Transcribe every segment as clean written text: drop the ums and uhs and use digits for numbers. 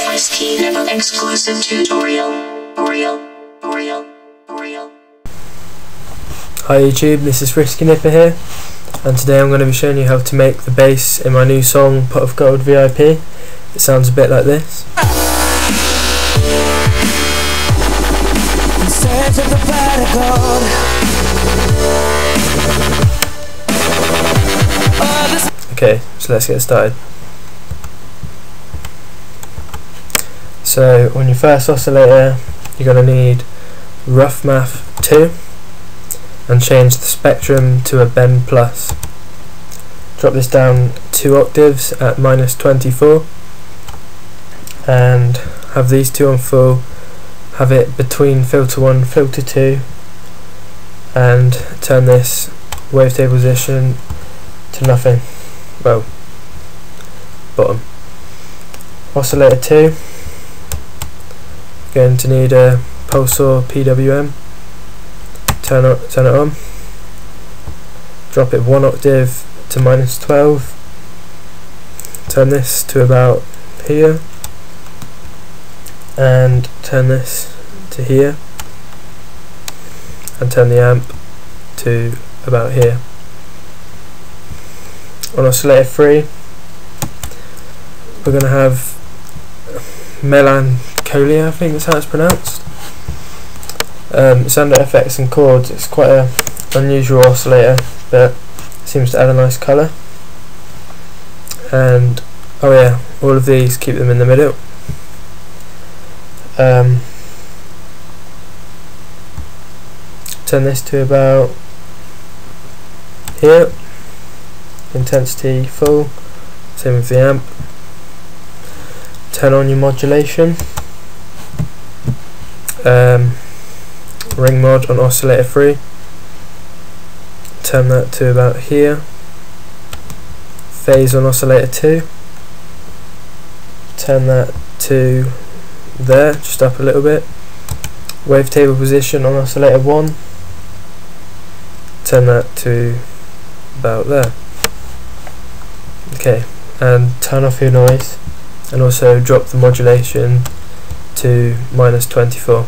FriskyNippa exclusive tutorial. Hi YouTube, this is FriskyNippa here, and today I'm going to be showing you how to make the bass in my new song Pot of Gold VIP. It sounds a bit like this. Okay, so let's get started. So on your first oscillator you're going to need rough math 2 and change the spectrum to a bend plus. Drop this down 2 octaves at -24 and have these two on full, have it between filter 1 filter 2 and turn this wavetable position to nothing, well, bottom. Oscillator 2, going to need a pulsar PWM. Turn it on, drop it 1 octave to -12, turn this to about here and turn this to here and turn the amp to about here. On oscillator 3 we're going to have melancholia, I think that's how it's pronounced. It's under effects and chords. It's quite an unusual oscillator, but it seems to add a nice colour. And oh yeah, all of these, keep them in the middle. Turn this to about here. Intensity full. Same with the amp. Turn on your modulation. Ring mod on oscillator 3, turn that to about here. Phase on oscillator 2, turn that to there, just up a little bit. Wavetable position on oscillator 1, turn that to about there. Okay, and turn off your noise and also drop the modulation to -24.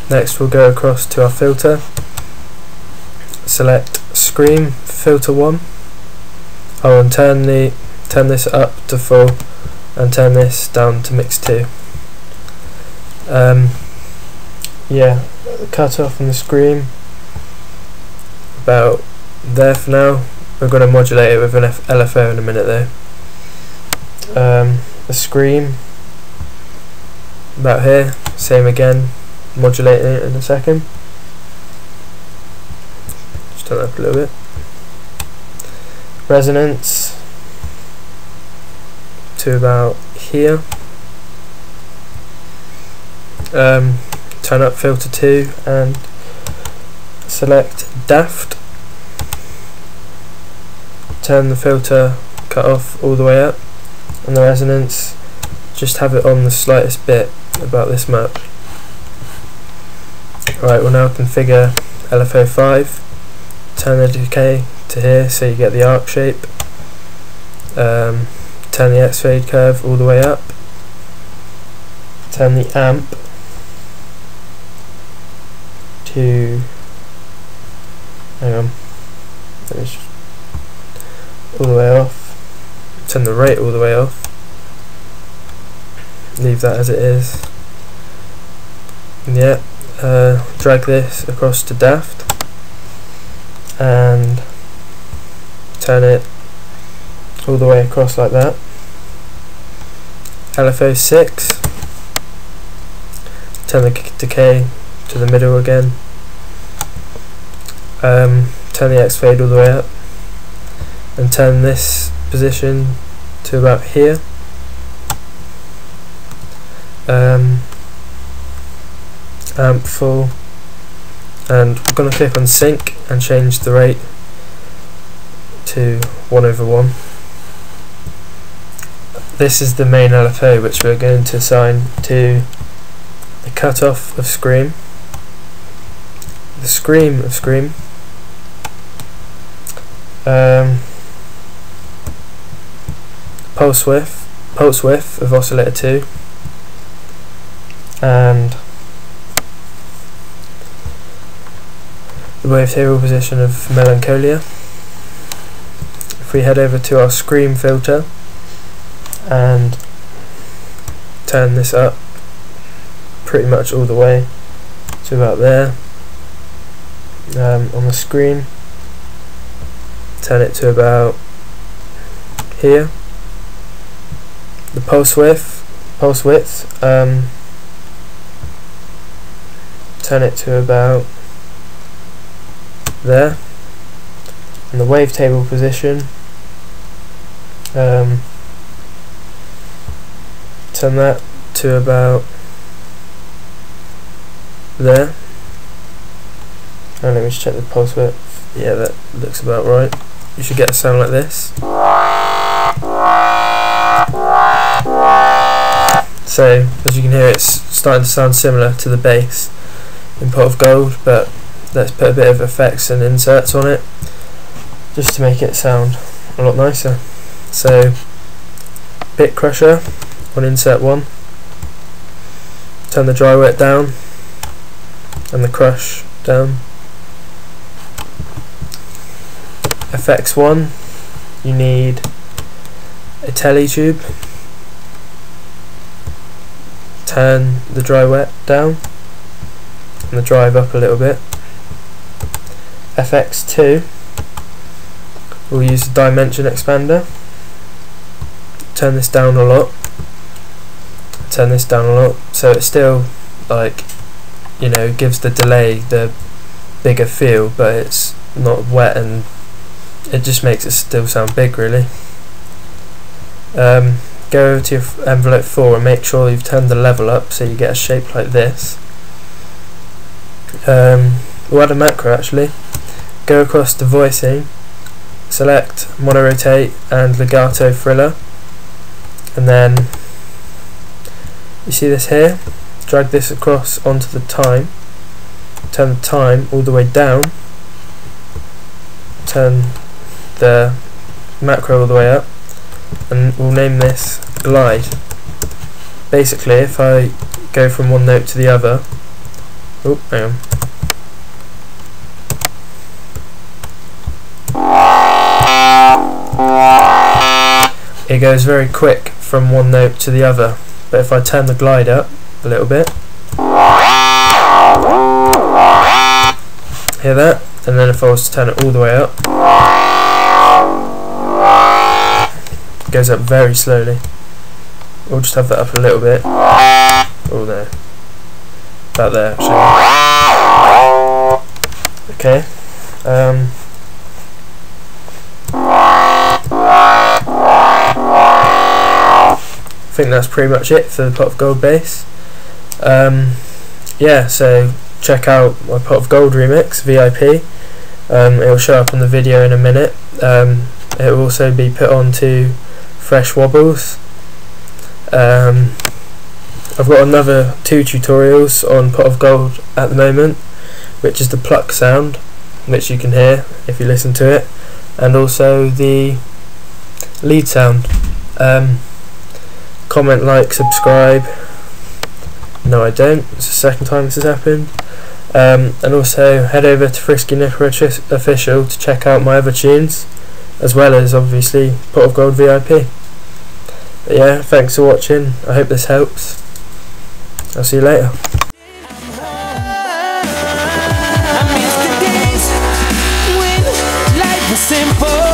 Next we'll go across to our filter, select Scream filter 1, and turn this up to full and turn this down to mix 2. Yeah, cut off on the Scream about there for now. We're going to modulate it with an LFO in a minute though. The Scream about here, same again, modulating it in a second. Just turn it up a little bit. Resonance to about here. Turn up filter 2 and select Daft. Turn the filter cut off all the way up, and the resonance, just have it on the slightest bit, about this much. Right, we'll now configure LFO 5, turn the decay to here so you get the arc shape, turn the X fade curve all the way up, turn the amp to, hang on, all the way off, turn the rate all the way off, leave that as it is. Yeah, drag this across to Daft and turn it all the way across like that. LFO 6, turn the decay to the middle again, turn the X fade all the way up and turn this position to about here. Amp full, and we're going to click on sync and change the rate to 1/1. This is the main LFO which we're going to assign to the cutoff of Scream, the Scream of Scream, pulse width of oscillator 2, and the wavetable position of melancholia. If we head over to our scream filter and turn this up pretty much all the way to about there, on the screen, turn it to about here. The pulse width, turn it to about there, and the wavetable position, turn that to about there. And let me just check the pulse width. Yeah, that looks about right. You should get a sound like this. So as you can hear, it's starting to sound similar to the bass in Pot of Gold, but let's put a bit of effects and inserts on it just to make it sound a lot nicer. So bit crusher on insert 1, turn the dry wet down and the crush down. Effects 1, you need a telly tube, turn the dry wet down and the drive up a little bit. FX 2, we'll use the dimension expander, turn this down a lot, turn this down a lot, so it still, like, you know, gives the delay the bigger feel, but it's not wet and it just makes it still sound big, really. Go over to your envelope 4 and make sure you've turned the level up so you get a shape like this. We'll add a macro actually. Go across to voicing, select mono rotate and legato thriller, and then you see this here, drag this across onto the time, turn the time all the way down, turn the macro all the way up, and we'll name this glide. Basically, if I go from one note to the other, oh, hang on. It goes very quick from one note to the other, but if I turn the glide up a little bit, hear that? And then if I was to turn it all the way up, it goes up very slowly. We'll just have that up a little bit. Oh no, about there actually. Okay. I think that's pretty much it for the Pot of Gold bass. Yeah, so check out my Pot of Gold remix, VIP. It will show up on the video in a minute. It will also be put onto Fresh Wobbles. I've got another 2 tutorials on Pot of Gold at the moment, which is the pluck sound, which you can hear if you listen to it, and also the lead sound. Comment, like, subscribe. No, I don't. It's the second time this has happened. And also head over to FriskyNippaOfficial to check out my other tunes, as well as obviously Pot of Gold VIP. But yeah, thanks for watching. I hope this helps. I'll see you later. Simple.